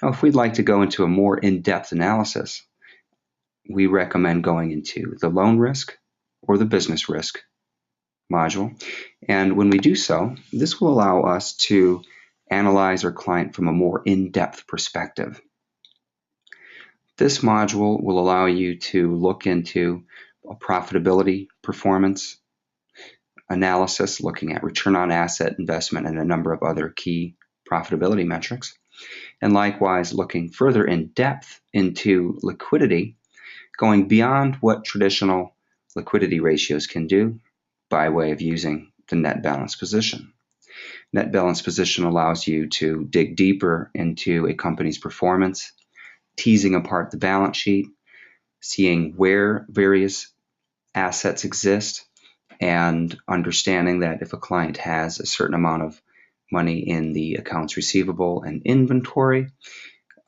Now, if we'd like to go into a more in-depth analysis, we recommend going into the loan risk or the business risk module. And when we do so, this will allow us to analyze our client from a more in-depth perspective. This module will allow you to look into a profitability performance analysis, looking at return on asset investment and a number of other key profitability metrics. And likewise, looking further in depth into liquidity, going beyond what traditional liquidity ratios can do by way of using the net balance position. Net balance position allows you to dig deeper into a company's performance, teasing apart the balance sheet, seeing where various assets exist, and understanding that if a client has a certain amount of money in the accounts receivable and inventory,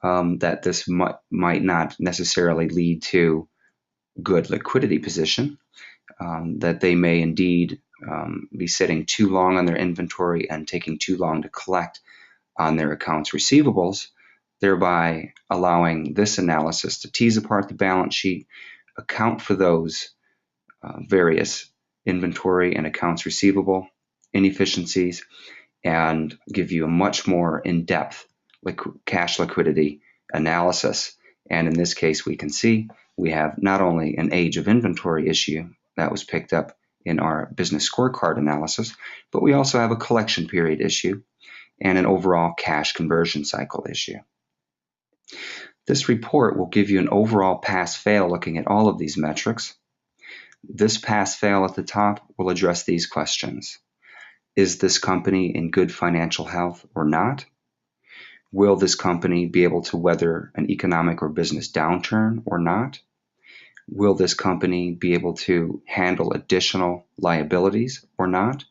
that this might not necessarily lead to good liquidity position, that they may indeed be sitting too long on their inventory and taking too long to collect on their accounts receivables, thereby allowing this analysis to tease apart the balance sheet, account for those various inventory and accounts receivable inefficiencies, and give you a much more in-depth cash liquidity analysis. And in this case, we can see we have not only an age of inventory issue that was picked up in our business scorecard analysis, but we also have a collection period issue and an overall cash conversion cycle issue. This report will give you an overall pass-fail looking at all of these metrics. This pass-fail at the top will address these questions. Is this company in good financial health or not? Will this company be able to weather an economic or business downturn or not? Will this company be able to handle additional liabilities or not?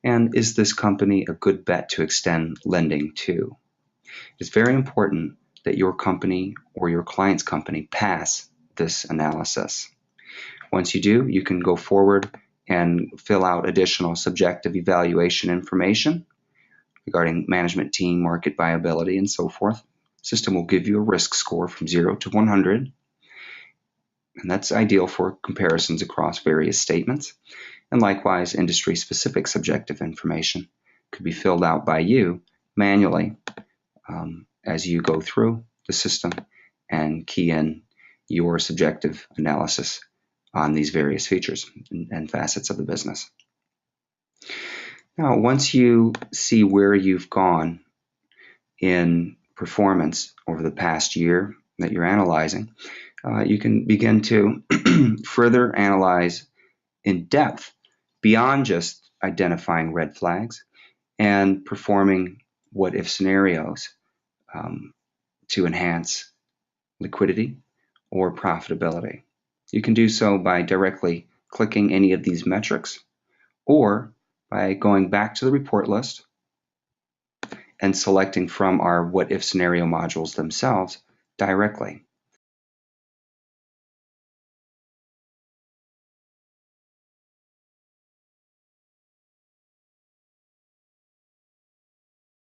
And is this company a good bet to extend lending to? It's very important that your company or your client's company pass this analysis. Once you do, you can go forward and fill out additional subjective evaluation information regarding management team, market viability, and so forth. The system will give you a risk score from 0 to 100, and that's ideal for comparisons across various statements. And likewise, industry-specific subjective information could be filled out by you manually as you go through the system and key in your subjective analysis on these various features and facets of the business. Now, once you see where you've gone in performance over the past year that you're analyzing, you can begin to further analyze in depth beyond just identifying red flags and performing what-if scenarios to enhance liquidity or profitability. You can do so by directly clicking any of these metrics or by going back to the report list and selecting from our what-if scenario modules themselves directly.